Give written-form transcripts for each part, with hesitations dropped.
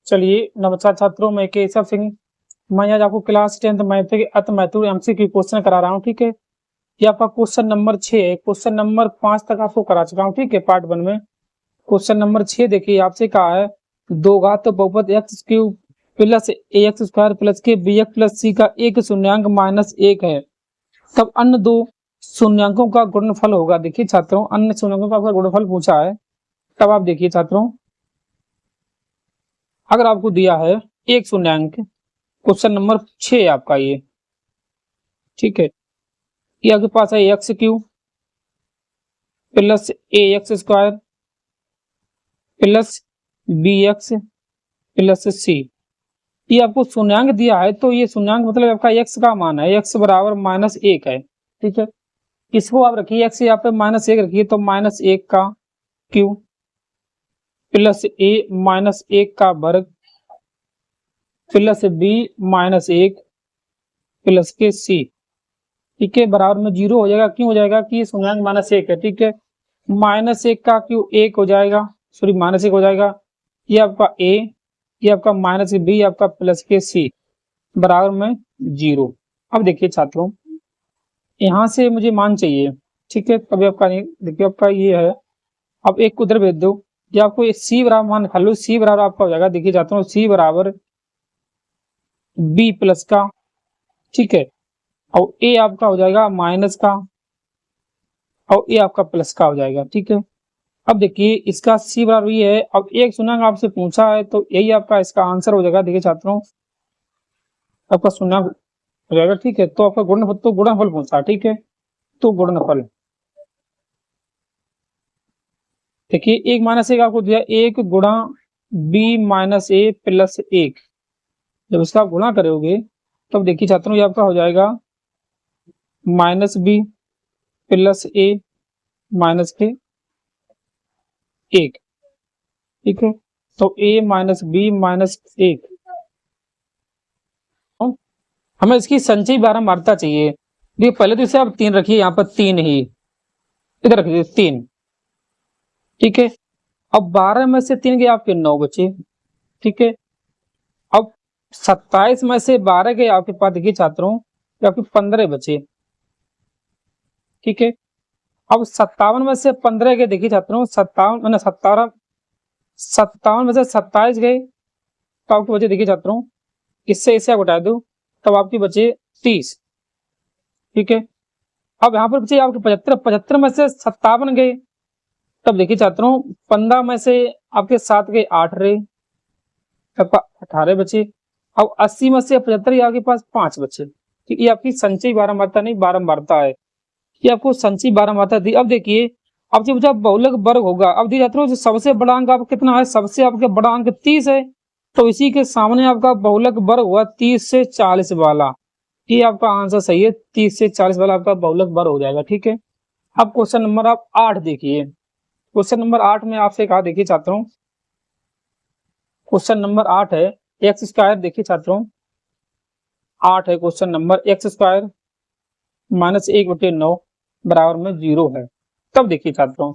चलिए नमस्कार छात्रों, मैं केशव सिंह। मैं आज आपको क्लास 10th मैथ के अति महत्वपूर्ण एमसीक्यू क्वेश्चन करा रहा हूँ। ठीक है, ये आपका क्वेश्चन नंबर 6 है। क्वेश्चन नंबर 5 तक आपको करा चुका हूँ। ठीक है, पार्ट 1 में क्वेश्चन नंबर 6 देखिए, आपसे कहा है दो घात बहुपद x cube plus a x square plus के बी एक्स प्लस सी का एक शून्यांक माइनस 1 है, तब अन्य दो शून्यांकों का गुणनफल होगा। देखिए छात्रों, अन्य शून्यांकों का आपका गुणनफल पूछा है। तब आप देखिए छात्रों, अगर आपको दिया है एक शून्यांक, क्वेश्चन नंबर 6 आपका ये, ठीक है, ये आपके पास है x cube plus a x square plus b x plus c. ये आपको शून्यांक दिया है, तो ये शून्यांक मतलब आपका एक्स का मान है, एक्स बराबर -1 है। ठीक है, इसको आप रखिए एक्स यहाँ पे -1 रखिए, तो -1 का क्यूब प्लस ए -1 का वर्ग प्लस बी -1 प्लस के सी। ठीक है, बराबर में 0 हो जाएगा। क्यों हो जाएगा कि शून्यांक -1 है। ठीक है, -1 का क्यूब 1 हो जाएगा, सॉरी -1 हो जाएगा। ये आपका ए, ये आपका -बी, आपका प्लस के सी, बराबर में 0। अब देखिए छात्रों, यहाँ से मुझे मान चाहिए। ठीक है, तभी आपका नहीं, देखिए आपका ये है। अब एक को उधर भेज दो, ये आपको सी बराबर मान खा लो, सी बराबर आपका हो जाएगा। देखिए छात्रों, सी बराबर बी प्लस का, ठीक है, और ए आपका हो जाएगा माइनस का, और ए आपका प्लस का हो जाएगा। ठीक है, अब देखिए इसका सी बराबर ये है। अब एक शून्यांक आपसे पूछा है, तो यही आपका इसका आंसर हो जाएगा। देखिए छात्रों, आपका शून्यांक हो जाएगा। ठीक है, तो आपका गुणनफल, तो गुणनफल पूछा है। ठीक है, तो गुणनफल देखिए, 1 - 1 आपको दिया, 1 गुणा बी -a प्लस 1। जब इसका गुणा करोगे तब देखिए छात्रों, ये आपका हो जाएगा -b प्लस a माइनस के 1। ठीक है, तो a -b -1, हमें इसकी संचयी बारंबारता चाहिए। देखिए पहले तो इसे आप 3 रखिए, यहाँ पर 3 ही इधर रखिए 3। ठीक है, अब 12 में से 3 गए आपके 9 बचे। ठीक है, अब 27 में से 12 गए आपके पास, देखिए छात्रों, आपके 15 बचे। ठीक है, अब 57 में से 15 गए, देखिए छात्रों, 57 मैंने 57 में से 27 गए, तो आपके बचे, देखिए छात्रों, इससे इसे आप घटा दो, तब आपके बचे 30। ठीक है, अब यहाँ पर बचे आपके 75 में से 57 गए, तब देखिए छात्रों, 15 में से आपके 7 गए, 8 रहे, आपका 18 बचे। अब 80 में से 75 आपके पास 5 बचे। ठीक, ये आपकी संचयी बारंबारता नहीं, बारंबारता है। ये आपको संचयी बारंबारता दी। अब देखिए, अब जब बहुलक वर्ग होगा, अब देखिए छात्रों, सबसे बड़ा अंक आपका कितना है, सबसे आपका बड़ा अंक 30 है, तो इसी के सामने आपका बहुलक वर्ग हुआ 30 से 40 वाला। ये आपका आंसर सही है, 30 से 40 वाला आपका बहुलक वर्ग हो जाएगा। ठीक है, अब क्वेश्चन नंबर आप 8 देखिए। क्वेश्चन नंबर 8 में आपसे कहा, देखिए छात्रों, क्वेश्चन नंबर 8 है एक्स स्क्वायर। देखिए छात्रों, 8 है क्वेश्चन नंबर, एक्स स्क्वायर -1/9 बराबर में 0 है। तब देखिए छात्रों,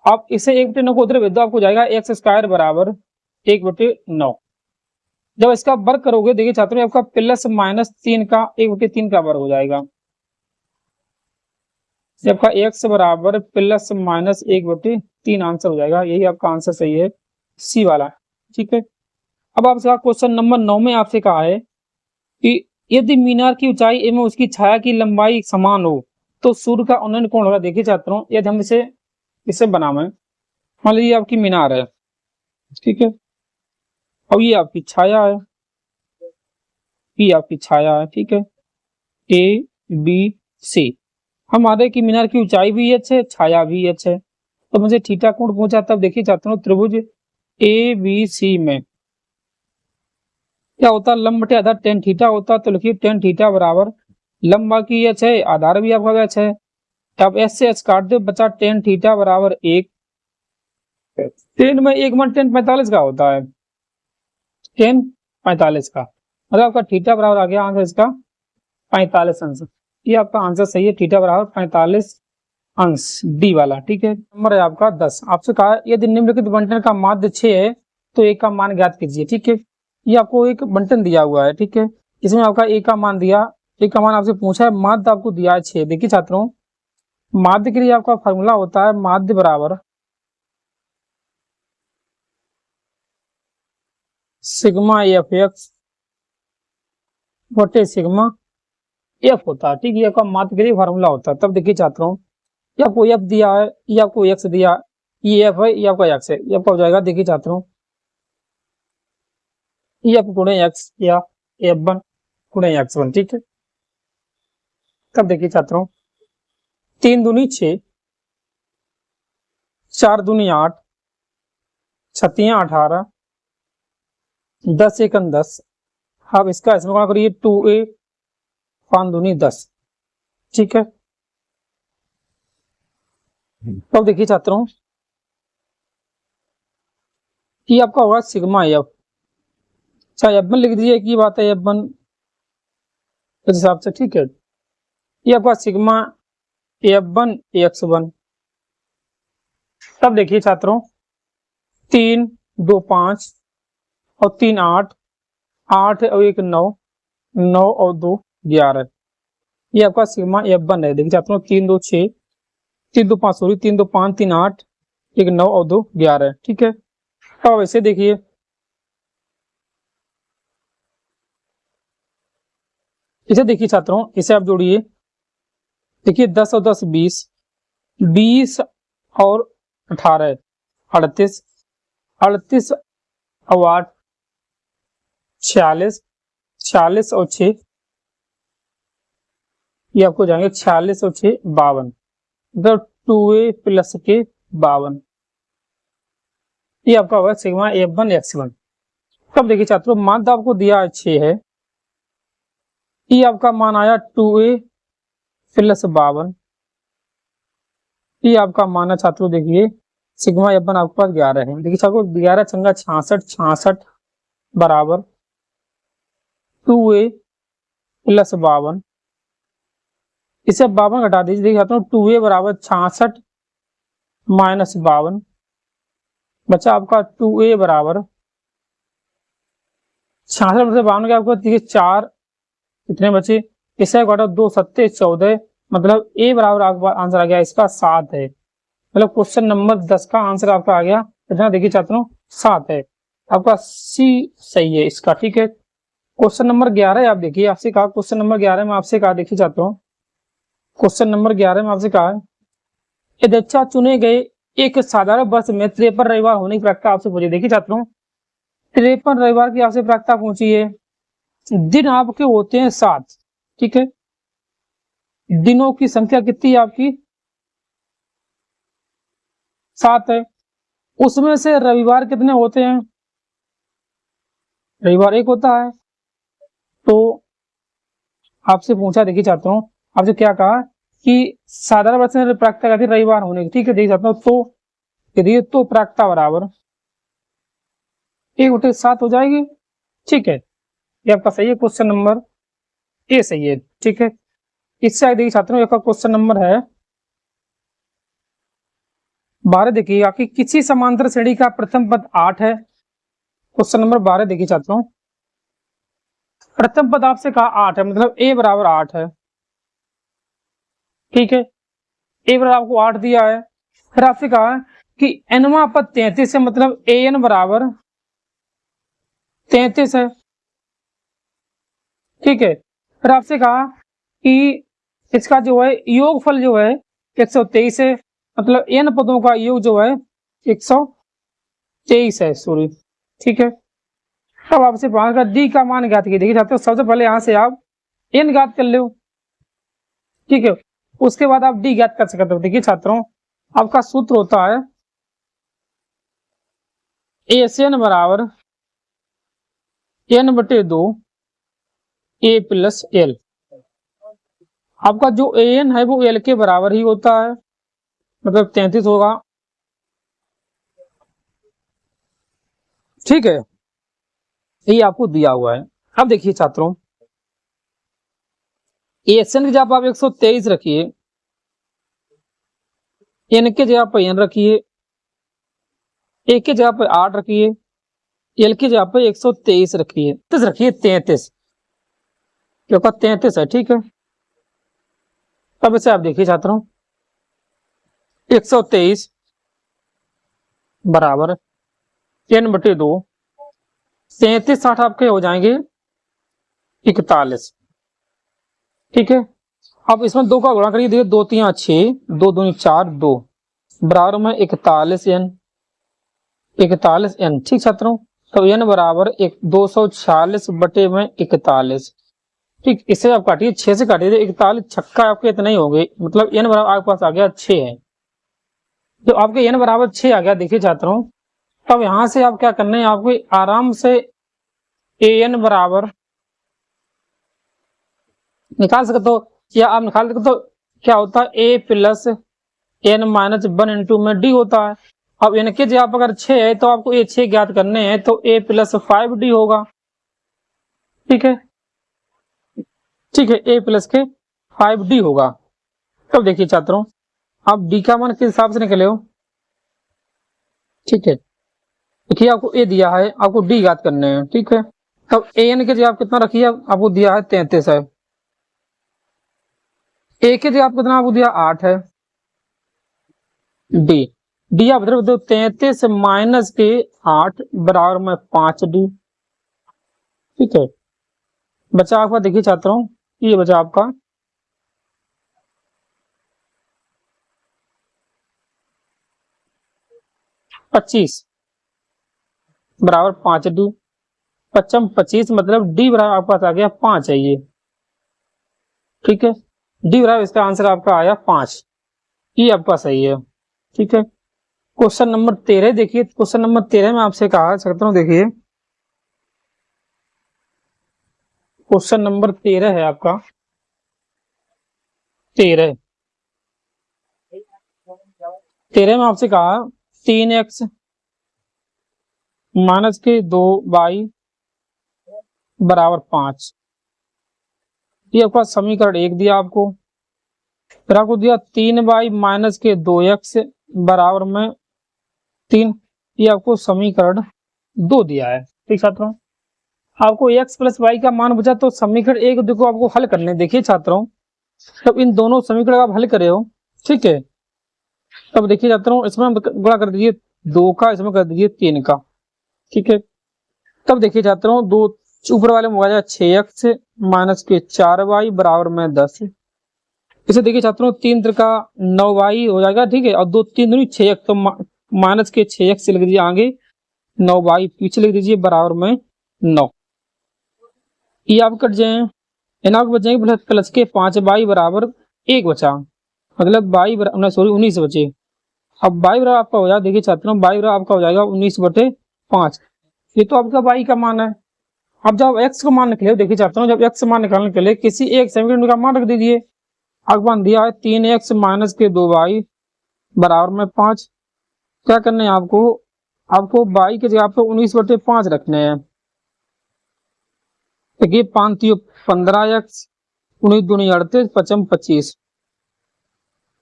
आप इसे 1/9 को उधर भेज दो, आपको जाएगा एक्स स्क्वायर बराबर 1/9। जब इसका वर्ग करोगे, देखिए छात्रों, आपका +-3 का 1/3 का वर्ग हो जाएगा। आपका x बराबर +-1/3 आंसर हो जाएगा। यही आपका आंसर सही है, सी वाला। ठीक है, अब आपका क्वेश्चन नंबर 9 में आपसे कहा है कि यदि मीनार की ऊंचाई एवं उसकी छाया की लंबाई समान हो तो सूर्य का उन्नयन कोण होगा। देखिए छात्रों, यदि हम इसे बनावे, मान लीजिए आपकी मीनार है। ठीक है, अब ये आपकी छाया है, ये आपकी छाया है। ठीक है, ए बी सी, हमारे की मीनार की ऊंचाई भी h है, छाया भी h है, तो मुझे थीटा कोण पूछा। तब देखिए छात्रों, त्रिभुज ए बी सी में क्या होता है, लंब बटे आधार tan थीटा होता है। तो लिखिए tan थीटा बराबर लंबा की h है, आधार भी आपका h है, तब s से h काट दो, बचा tan थीटा बराबर 1। tan में 1 मान tan 45 का होता है, tan 45 का, मतलब आपका थीटा बराबर आ गया आंसर इसका 45 अंश। ये आपका आंसर सही है, थीटा बराबर 45 अंश, डी वाला। ठीक है, नंबर है आपका 10। आपसे कहा यदि निम्नलिखित बंटन का माध्य 6 है तो ए का मान ज्ञात कीजिए। ठीक है, ये आपको एक बंटन दिया हुआ है। ठीक है, इसमें आपका ए का मान दिया, ए का मान आपसे पूछा है, माध्य आपको दिया है 6। देखिए छात्रों, माध्य के लिए आपका फॉर्मूला होता है माध्य बराबर सिग्मा एफ एक्स बटे सिग्मा एफ होता है। ठीक है, आपका माध्य के लिए फॉर्मूला होता है। तब देखिए छात्रों, ये आपको एफ दिया है, ये आपको एक्स दिया, ये एफ है, ये आपका एक्स है, ये आपका हो जाएगा। देखिए छात्रों, ये एफ गुणे एक्स या एफ वन गुणे एक्स वन। ठीक है, तब देखिए छात्रों, 3 दूनी 6, 4 दूनी 8, 6 18, 10 एकम 10। अब इसका इसमें गुणा करिए 2a 5 दूनी 10। ठीक है, तो देखिए छात्रों, ये आपका होगा सिग्मा एफ। चाहे एफ वन लिख दीजिए, एक ही बात है, एफ वन इस हिसाब से। ठीक है, ये आपका sigma F one x one. तब देखिए छात्रों, 3 2 5 और 3 8, 8 और 1 9, 9 और 2 11। ये आपका सिग्मा एफ वन है। देखिए छात्रों, 3 2 6, 3 2 5 सॉरी 3 2 5, 3 8, 1 9 और 2 11। ठीक है, तो अब ऐसे देखिए, इसे देखिए छात्रों, इसे आप जोड़िए। देखिए 10 और 10 20, 20 और 18 38, 38 और 8 46, 46 और 6 ये आपको जाएंगे 46 और 6 52, मतलब 2a प्लस के 52। ये आपका होगा sigma F one x one. तब देखिए छात्रों, माध्य आपको दिया 6 है, ये आपका मान आया 2a प्लस 52। ये आपका मान है छात्रों, देखिए सिग्मा एफ वन आपके पास 11 है। देखिए छात्रों, 11 छंगा 66, 66 बराबर 2a प्लस 52। इसे 52 घटा दीजिए। देखिए छात्रों, 2a बराबर 66 माइनस 52, बचा आपका 2a बराबर 66 में से 52 के आपको देखिए 4 कितने बचे, इसे घटाओ 2 सत्ते 14, मतलब ए बराबर आपका आंसर आ गया इसका 7 है। मतलब क्वेश्चन नंबर 10 का आंसर आपका आ गया कितना, देखिए छात्रों 7 है। आपका सी सही है इसका। ठीक है, क्वेश्चन नंबर 11 आप देखिए, आपसे कहा क्वेश्चन नंबर 11 में आपसे कहा, देखिए छात्रों क्वेश्चन नंबर 11 में आपसे कहा, यदृच्छा चुने गए एक साधारण वर्ष में 53 रविवार होने की प्रायिकता आपसे पूछी। देखिए छात्रों, 53 रविवार की आपसे प्रायिकता पूछी है, दिन आपके होते हैं 7। ठीक है, दिनों की संख्या कितनी है आपकी 7 है, उसमें से रविवार कितने होते हैं, रविवार 1 होता है। तो आपसे पूछा, देखिए चाहता हूँ आपसे क्या कहा कि साधारण वर्ष में प्रायिकता क्या थी, रविवार होने की। ठीक है, देख सकता हूँ, तो प्रायिकता बराबर 1/7 हो जाएगी। ठीक है, ये आपका सही है, क्वेश्चन नंबर ए सही है। ठीक है, इससे आगे देखिए छात्रों, एक क्वेश्चन नंबर है 12। देखिएगा कि किसी समांतर श्रेणी का प्रथम पद 8 है। क्वेश्चन नंबर 12 देखिए छात्रों, प्रथम पद आपसे कहा 8 है, मतलब ए बराबर 8 है। ठीक है, ए बराबर आपको 8 दिया है। फिर आपसे कहा कि एनवा पद 33 है, मतलब ए एन बराबर 33 है। ठीक है, फिर आपसे कहा कि इसका जो है योगफल जो है 123 है, मतलब एन पदों का योग जो है 123 है, सॉरी। ठीक है, अब आपसे पूछा डी का मान ज्ञात कीजिए। देखिए छात्रों, सबसे पहले यहां से आप एन ज्ञात कर लो। ठीक है, उसके बाद आप डी ज्ञात कर सकते हो। देखिए छात्रों, आपका सूत्र होता है एस एन बराबर n बटे 2 ए प्लस एल। आपका जो ए एन है वो एल के बराबर ही होता है, मतलब 33 होगा। ठीक है, ये आपको दिया हुआ है। अब देखिए छात्रों, एन की जगह आप 123 रखिए, एन के जगह पर एन रखिए, ए के जगह पर 8 रखिए, एल की जगह पे 123 रखिए, 33 क्योंकि 33 है, ठीक है। अब इसे आप देखिए छात्रों, 123 बराबर n/2, 33 60 आपके हो जाएंगे 41, ठीक है। अब इसमें 2 का गुणा करिए, देखिए 2 3 6, 2 दूनी 4, 2 बराबर में 41n, 41n, ठीक छात्रों। तो n बराबर 246 बटे में 41, ठीक। इससे आप काटिए, 6 से काटिए, 41 छक्का आपके इतना ही हो गए, मतलब n बराबर आपके पास आ गया 6 है। तो आपके n बराबर 6 आ गया, देखिए छात्रों। तब यहां से आप क्या करना है, आपको आराम से an बराबर निकाल सकते हो, या आप निकाल सकते हो। क्या होता है, a plus n minus 1 into में d होता है। अब n के जगह अगर 6 है तो आपको ये 6 ज्ञात करने हैं, तो a प्लस 5d होगा, ठीक है, ठीक है, a प्लस के 5d होगा। तब देखिए छात्रों, आप d का मान किस हिसाब से निकले हो, ठीक है। देखिए आपको a दिया है, आपको d ज्ञात करने हैं, ठीक है। तब an के जगह आप कितना रखिए, आपको दिया है 33 है, a के जगह आप कितना आपको दिया 8 है, d आप इधर 33 माइनस के 8 बराबर में 5d, ठीक है। बचा आपका, देखिए छात्रों, ये बचा आपका 25 बराबर 5d, 25 मतलब d बराबर आपके पास आ गया 5 है ये, ठीक है। d बराबर इसका आंसर आपका आया 5, ये आपका सही है, ठीक है। क्वेश्चन नंबर 13 देखिए, क्वेश्चन नंबर 13 में आपसे कहा सकता हूँ, देखिए क्वेश्चन नंबर 13 है आपका, 13 में आपसे कहा 3x माइनस के 2y बराबर 5, ये आपका समीकरण 1 दिया आपको। फिर आपको दिया 3y माइनस के 2x बराबर में 3, ये आपको समीकरण 2 दिया है, ठीक छात्रों। आपको x प्लस वाई का मान बचा, तो समीकरण 1 देखो आपको हल करने, देखिए छात्रों, तब इन दोनों समीकरण आप हल करे हो, ठीक है। तब देखिए छात्रों, इसमें गुणा कर दीजिए 2 का, इसमें कर दीजिए 3 का, ठीक है। तब देखिए छात्रों, दो ऊपर वाले में हो जाएगा 6x माइनस के 4y बराबर में 10, इसे देखिए छात्रों 3 का 9y हो जाएगा, ठीक है। और 2 3 दूनी 6x, तो माइनस के 6x लिख दीजिए आगे, 9y पीछे लिख दीजिए बराबर में 9, ये आप कट जाए, इनाक बच जाएंगे प्लस के 5y बराबर 1 बचा, मतलब y बराबर सॉरी 19 बचे। अब y बराबर आपका हो जाएगा, देखिए छात्रों, y बराबर आपका हो जाएगा 19/5, ये तो आपका y का मान है। अब जब x का मान निकले, देखिए छात्रों, जब x मान निकालने के लिए किसी एक समीकरण का मान रख दीजिए। आपको मान दिया है 3x माइनस के 2y बराबर में 5, क्या करने हैं आपको, आपको y के जगह पे 19/5 रखने हैं। देखिए 5 3 15x, 19 दूनी 38, 5 25,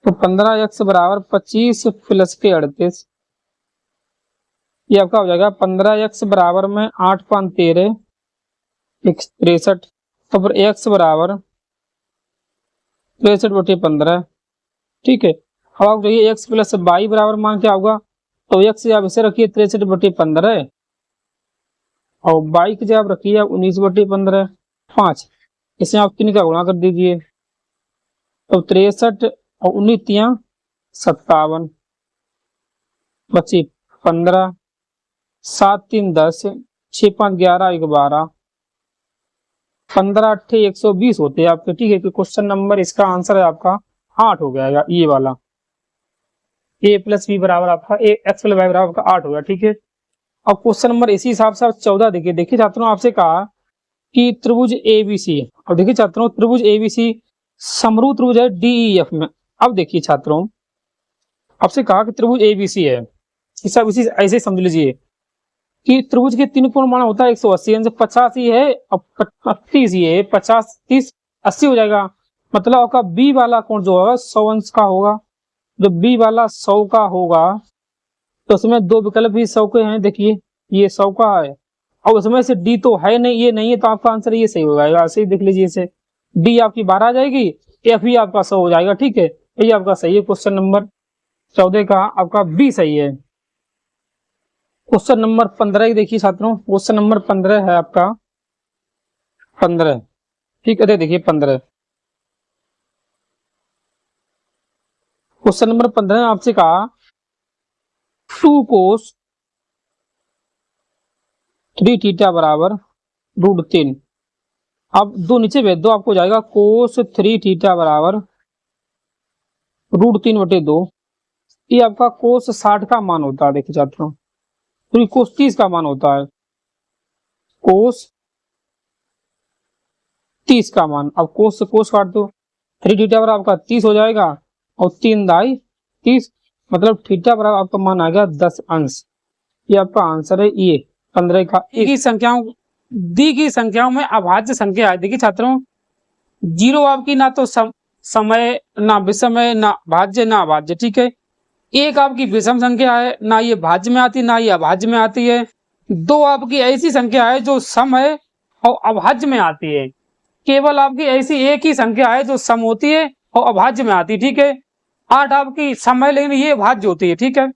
तो 15x बराबर 25 प्लस के 38, ये आपका हो जाएगा 15x बराबर में 8 5 13, 63, तो फिर x बराबर 63/15, ठीक है। अब आप चाहिए x प्लस वाई बराबर मान क्या होगा, तो x आप इसे रखिए 63/15, और वाई की जगह रखिए 19/15, 5, इसे आप 3 का गुणा कर दीजिए, तो 63 और 19 3 57, बची 15, 7 3 10, 6 5 11 1 12, 15 8 120 होते हैं आपके, ठीक है। कि क्वेश्चन नंबर इसका आंसर है आपका 8 हो गया, ये वाला a प्लस बी बराबर आपका x प्लस वाई बराबर आपका 8 हो गया, ठीक है। अब क्वेश्चन नंबर इसी हिसाब से 14 देखिए, देखिए छात्रों, आपसे कहा कि त्रिभुज ABC, अब देखिए छात्रों, त्रिभुज ABC समरूप त्रिभुज है DEF में। अब देखिए छात्रों, आपसे कहा कि त्रिभुज ABC है, सब इसी ऐसे समझ लीजिए कि त्रिभुज के 3 कोण माना होता है 180, 50 ही है, अब 30 ही है, 50 30 80 हो जाएगा, मतलब आपका बी वाला कोण जो होगा 100 अंश का होगा। जब बी वाला 100 का होगा, तो उसमें 2 विकल्प भी 100 के हैं, देखिए ये 100 का है और उसमें से डी तो है नहीं, ये नहीं है, तो आपका आंसर ये सही हो जाएगा। ऐसे ही देख लीजिए इसे, डी आपकी 12 आ जाएगी, एफ भी आपका 100 हो जाएगा। ठीक है, ये आपका सही है। क्वेश्चन नंबर 14 का आपका बी सही है। क्वेश्चन नंबर 15 देखिए छात्रों, क्वेश्चन नंबर 15 है आपका 15। ठीक है, देखिए 15 क्वेश्चन नंबर 15 आपसे कहा 2 cos 3 थीटा बराबर √3। अब दो नीचे भेज दो, आपको जाएगा कोस 3 थीटा बराबर √3/2। ये आपका कोस 60 का मान होता है। देखिए छात्रों, तो कोस 30 का मान होता है, कोस 30 का मान। अब कोस से कोस काट दो, 3 थीटा बराबर आपका 30 हो जाएगा, और 3 दाई 30, मतलब थीटा बराबर आपका मान आ गया 10 अंश। ये आपका आंसर है ये 15 का। एक ही संख्याओं दी की संख्याओं में अभाज्य संख्या है। देखिए छात्रों, 0 आपकी ना तो समय, ना विषमय, ना भाज्य, ना अभाज्य। ठीक है, एक आपकी विषम संख्या है, ना ये भाज्य में आती, ना ये अभाज्य में आती है। 2 आपकी ऐसी संख्या है जो सम है और अभाज्य में आती है। केवल आपकी ऐसी एक ही संख्या है जो सम होती है और अभाज्य में आती है। ठीक है, 8 आपकी सम है, लेकिन ये भाज्य होती है। ठीक है,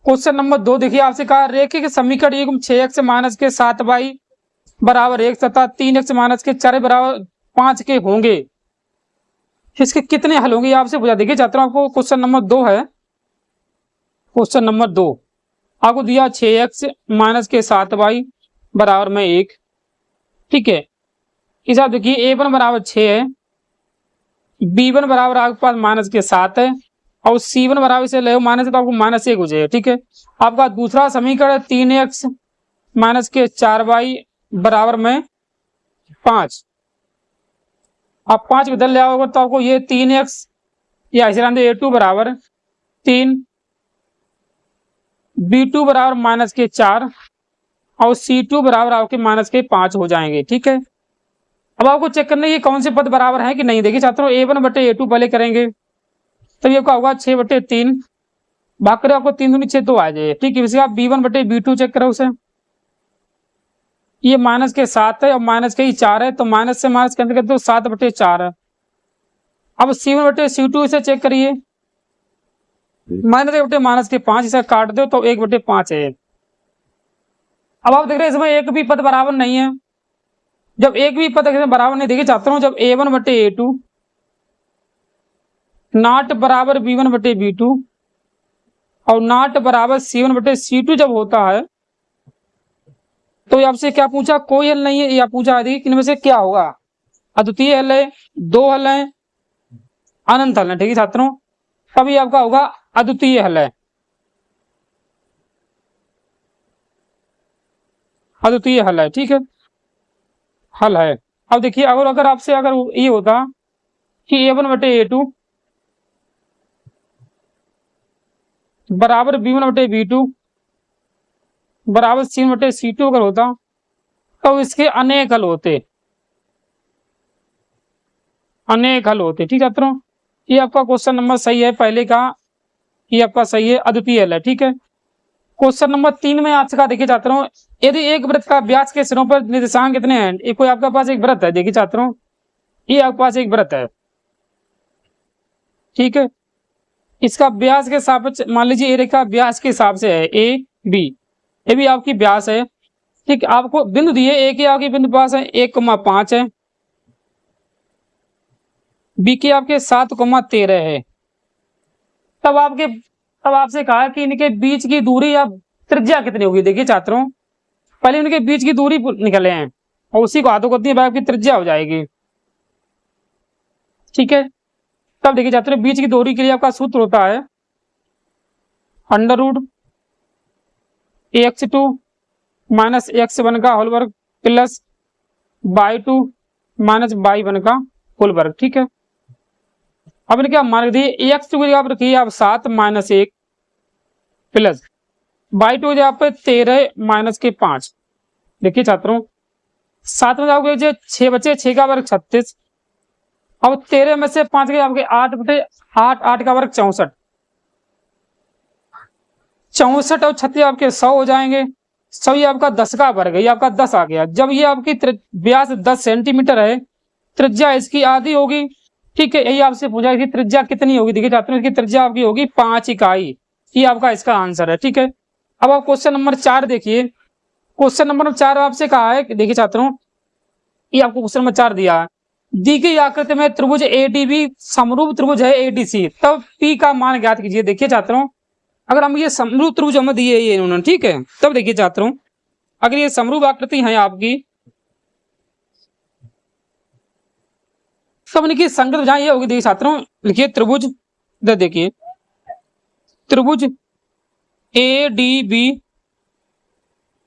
क्वेश्चन नंबर 2 देखिए, आपसे कहा रेखिक समीकरण युग्म 6x - के 7y बराबर 1 तथा 3x - के 4 बराबर 5 के होंगे, इसके कितने हल होंगे आपसे पूछा। देखिए छात्रों, आपको क्वेश्चन नंबर 2 है। क्वेश्चन नंबर 2 आपको दिया 6x - के 7y बराबर में 1। ठीक है, इस आप देखिए a1 बराबर 6 है, b1 बराबर आपके पास माइनस के 7 है, और c1 बराबर इसे ले माइनस है तो आपको -1 हो जाएगा। ठीक है, आपका दूसरा समीकरण 3x - के 4y बराबर में 5। आप 5 बदल लिया होगा तो आपको ये 3x या इसे a2 बराबर 3, b2 बराबर -4 और c2 बराबर आपके -5 हो जाएंगे। ठीक है, अब आपको चेक करना है ये कौन से पद बराबर है कि नहीं। देखिए छात्रों, a1/a2 पहले करेंगे, तो ये क्या होगा 6/3 भाग करें, आपको 3 दूनी 6 तो आ जाए। ठीक है, इसके आप b1/b2 चेक करो उसे, ये -7 है और -4 है, तो माइनस से माइनस कैंसिल करते हो 7/4 है। अब c1/c2 इसे चेक करिए, -1/-5 इसे काट दो तो 1/5 है। अब आप देख रहे हैं इसमें एक भी पद बराबर नहीं है। जब एक भी पद बराबर नहीं, देखिए छात्रों, जब a1/a2 नॉट बराबर b1/b2 और नॉट बराबर c1/c2 जब होता है, तो आपसे क्या पूछा, कोई हल नहीं है, या पूछा है इनमें से क्या होगा, अद्वितीय हल है, 2 हल है, अनंत हल है। ठीक है छात्रों, अभी आपका होगा अद्वितीय हल है, अद्वितीय हल है। ठीक है, हल है। अब देखिए, अगर आपसे अगर ये होता कि a1/a2 बराबर b1/b2 बराबर c1/c2 अगर होता, तो इसके अनेक हल होते, अनेक हल होते। ठीक है छात्रों, ये आपका क्वेश्चन नंबर सही है पहले का, ये आपका सही है, अद्वितीय हल है। ठीक है, क्वेश्चन नंबर 3 में आपसे कहा, देखिए छात्रों, यदि एक वृत्त का व्यास के सिरों पर निर्देशांक कितने हैं। एक कोई आपके पास एक वृत्त है, देखिए छात्रों, ये आपके पास एक वृत्त है। ठीक है, इसका व्यास के सापेक्ष मान लीजिए ए रेखा व्यास के हिसाब से है ए बी, ये भी आपकी व्यास है। ठीक, आपको बिंदु दिए, ए के आपके बिंदु पास है 1,5 है, बी के आपके 7,13 है। तब आपसे कहा कि इनके बीच की दूरी या त्रिज्या कितनी होगी। देखिए छात्रों, पहले इनके बीच की दूरी निकले हैं और उसी को आधो करती है आपकी त्रिज्या हो जाएगी। ठीक है, तब देखिए छात्रों, बीच की दूरी के लिए आपका सूत्र होता है √x2 - x1 का होल वर्ग प्लस y2 - y1 का होल वर्ग। ठीक है, अब इनके आप मान दिए, x2 आप रखिए आप 7 - 1 प्लस y2 आप 13 - के 5। देखिए छात्रों, 7 में आपके 6 बचे, 6 का वर्ग 36, अब 13 में से 5 के आपके 8/8, 8 का वर्ग 64, 64 और 36 आपके 100 हो जाएंगे। सब ये आपका 10 का वर्ग है, ये आपका 10 आ गया। जब ये आपकी व्यास 10 सेंटीमीटर है, त्रिज्या इसकी आधी होगी, ठीक है। यही आपसे पूछा है कि त्रिज्या कितनी होगी। देखिए छात्रों, इसकी त्रिज्या आपकी होगी 5 इकाई। ये आपका इसका आंसर है, ठीक है। अब आप क्वेश्चन नंबर 4 देखिए। क्वेश्चन नंबर 4 आपसे कहा है, देखिए छात्रों, ये आपको क्वेश्चन नंबर 4 दिया है, दी गई आकृति में त्रिभुज एडीबी समरूप त्रिभुज है एडीसी, तब पी का मान ज्ञात कीजिए। देखिए छात्रों, अगर हम ये समरूप त्रिभुज हमें दिए ये इन्होंने, ठीक है, तब देखिए छात्रों, अगर ये समरूप आकृति है आपकी, तब देखिए संगत भुजाएं ये होगी। देखिए छात्रों, लिखिए त्रिभुज, देखिए त्रिभुज ए डी बी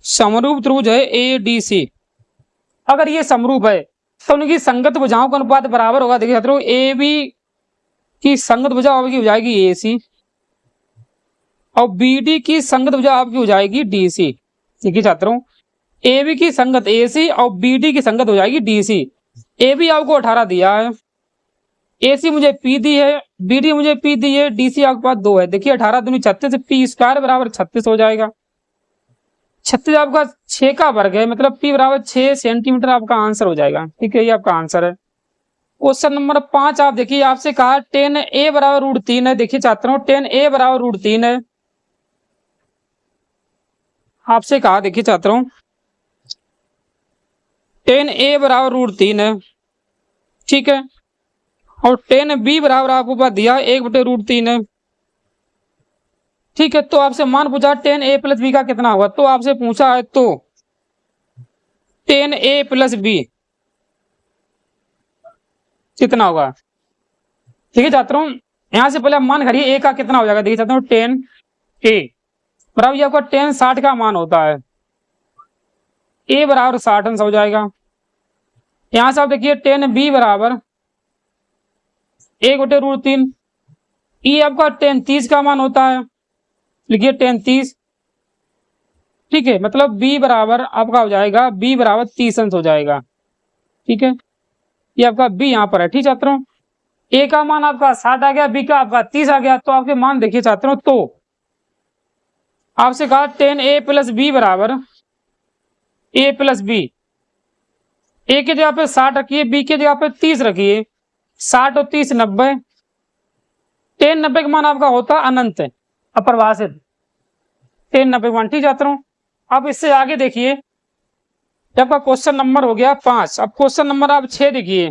समरूप त्रिभुज है ए डी सी। अगर ये समरूप है तो उनकी संगत भुजाओं का अनुपात बराबर होगा। देखिए छात्रों, ए बी की संगत भुजा आपकी हो जाएगी ए सी, और बी डी की संगत भुजा आपकी हो जाएगी डी सी। देखिए छात्रों, ए बी की संगत ए सी और बी डी की संगत हो जाएगी डी सी। ए बी आपको 18 दिया है, ए सी मुझे पी दी है, बी डी मुझे पी दी है, डी सी आपके पास 2 है। देखिए 18 दूनी 36, पी स्क्वायर बराबर 36 हो जाएगा। 36 आपका 6 का वर्ग है, मतलब पी बराबर 6 सेंटीमीटर आपका आंसर हो जाएगा, ठीक है। ये आपका आंसर है। क्वेश्चन नंबर 5 आप देखिए, आपसे कहा tan a बराबर √3 है। देखिए छात्रों, tan a बराबर √3 है। आपसे कहा, देखिए छात्रों, tan a बराबर √3 है, ठीक है, और tan b बराबर आपको पास दिया 1/√3 है, ठीक है। तो आपसे मान पूछा tan a + b का कितना होगा, तो आपसे पूछा है तो tan a + b कितना होगा। ठीक है छात्रों, यहां से पहले आप मान करिए a का कितना हो जाएगा। देखिए छात्रों, tan a बराबर ये आपका tan 60 का मान होता है, a बराबर 60 अंश हो जाएगा। यहां से आप देखिए tan b बराबर 1/√3, ये आपका tan 30 का मान होता है, लिखिए tan 30, ठीक है। मतलब b बराबर आपका हो जाएगा, b बराबर 30 अंश हो जाएगा, ठीक है। ये आपका b यहाँ पर है, ठीक छात्रों। a का मान आपका 60 आ गया, b का आपका 30 आ गया। तो आपके मान देखिए छात्रों, तो आपसे कहा tan a + b बराबर a + b, a की जगह पे 60 रखिए, b की जगह पे 30 रखिए, 60 और 30 90, tan 90 का मान आपका होता है अनंत, अपरिभाषित, tan 90 मान, ठीक छात्रों। अब इससे आगे देखिए, जब का क्वेश्चन नंबर हो गया 5, अब क्वेश्चन नंबर आप 6 देखिए।